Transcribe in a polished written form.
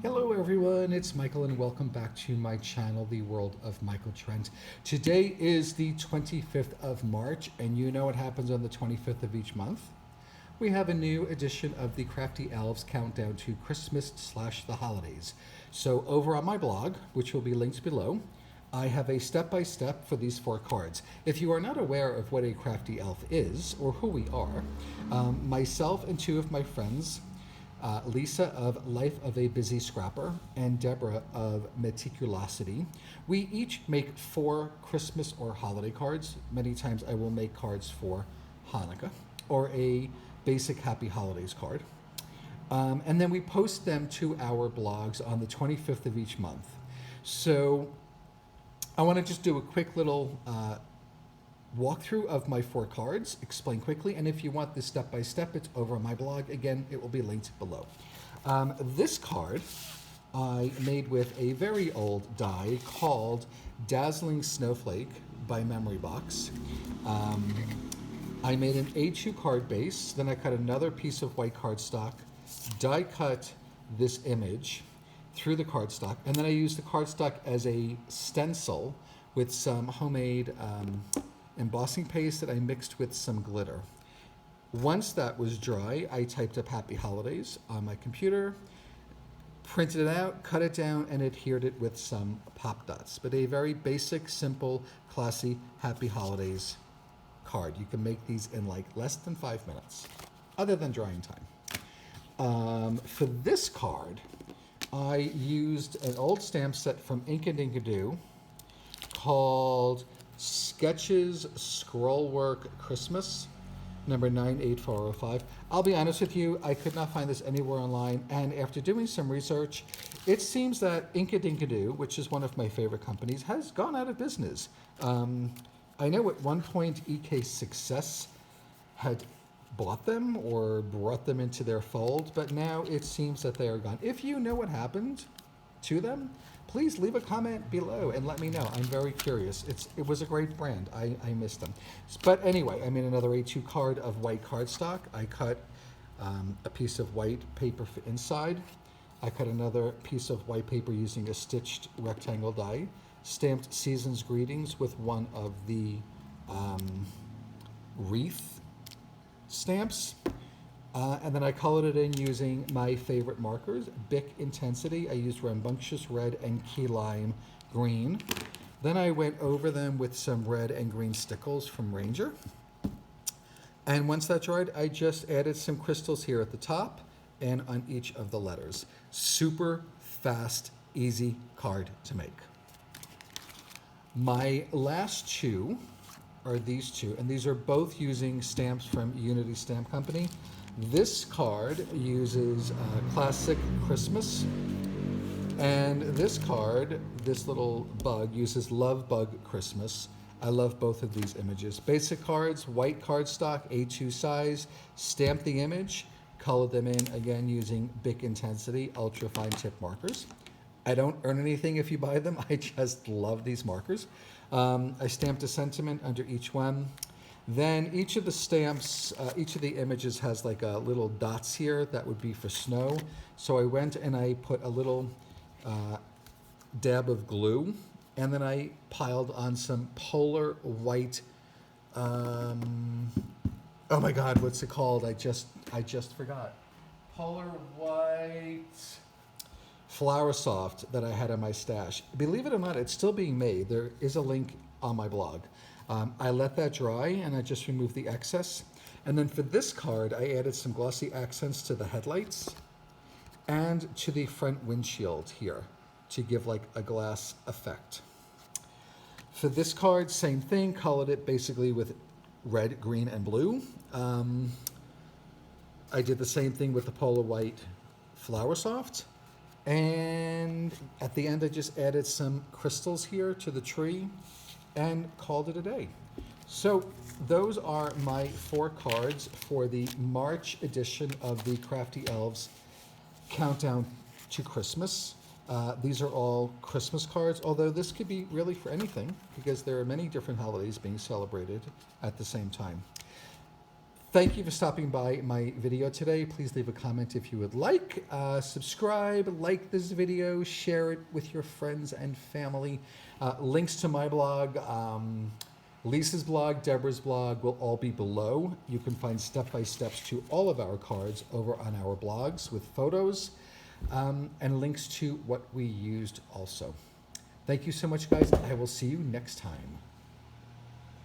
Hello everyone, it's Michael and welcome back to my channel, The World of Michael Trent. Today is the 25th of March and you know what happens on the 25th of each month? We have a new edition of the Crafty Elves Countdown to Christmas/the holidays. So over on my blog, which will be linked below, I have a step-by-step for these 4 cards. If you are not aware of what a Crafty Elf is or who we are, myself and 2 of my friends, Lisa of Life of a Busy Scrapper and Deborah of Meticulosity. We each make 4 Christmas or holiday cards. Many times I will make cards for Hanukkah or a basic Happy Holidays card. And then we post them to our blogs on the 25th of each month. So I want to just do a quick little walkthrough of my 4 cards, explain quickly, and if you want this step by step, it's over on my blog. Again, it will be linked below. This card I made with a very old die called Dazzling Snowflake by Memory Box. I made an A2 card base, then I cut another piece of white cardstock, die cut this image through the cardstock, and then I used the cardstock as a stencil with some homemade embossing paste that I mixed with some glitter. Once that was dry, I typed up Happy Holidays on my computer, printed it out, cut it down, and adhered it with some pop dots. But a very basic, simple, classy Happy Holidays card. You can make these in like less than 5 minutes, other than drying time. For this card, I used an old stamp set from Inkadinkado called Sketches Scrollwork Christmas, number 98405. I'll be honest with you, I could not find this anywhere online, and after doing some research, it seems that Inkadinkado, which is one of my favorite companies, has gone out of business. I know at one point EK Success had bought them or brought them into their fold, but now it seems that they are gone. If you know what happened to them, please leave a comment below and let me know. I'm very curious. It was a great brand. I missed them. But anyway, I made another A2 card of white cardstock. I cut a piece of white paper for inside. I cut another piece of white paper using a stitched rectangle die. Stamped Season's Greetings with one of the wreath stamps. And then I colored it in using my favorite markers, Bic Intensity. I used Rambunctious Red and Key Lime Green. Then I went over them with some red and green stickles from Ranger. And once that dried, I just added some crystals here at the top and on each of the letters. Super fast, easy card to make. My last 2 are these 2, and these are both using stamps from Unity Stamp Company. This card uses Classic Christmas, and this card, this little bug, uses Love Bug Christmas. I love both of these images. Basic cards, white cardstock, A2 size, stamp the image, color them in, again using Bic Intensity Ultra Fine Tip markers. I don't earn anything if you buy them, I just love these markers. I stamped a sentiment under each one. Then each of the stamps, each of the images has like a little dots here that would be for snow. So I went and I put a little dab of glue, and then I piled on some polar white, oh my God, what's it called? I just forgot. Polar white Flower Soft that I had in my stash. Believe it or not, it's still being made. There is a link on my blog. I let that dry and I just removed the excess. And then for this card, I added some glossy accents to the headlights and to the front windshield here to give like a glass effect. For this card, same thing, colored it basically with red, green, and blue. I did the same thing with the Polar White Flower Soft. And at the end, I just added some crystals here to the tree and called it a day. So those are my 4 cards for the March edition of the Crafty Elves Countdown to Christmas. These are all Christmas cards, although this could be really for anything because there are many different holidays being celebrated at the same time. Thank you for stopping by my video today. Please leave a comment if you would like. Subscribe, like this video, share it with your friends and family. Links to my blog, Lisa's blog, Deborah's blog will all be below. You can find step-by-steps to all of our cards over on our blogs with photos and links to what we used also. Thank you so much, guys. I will see you next time.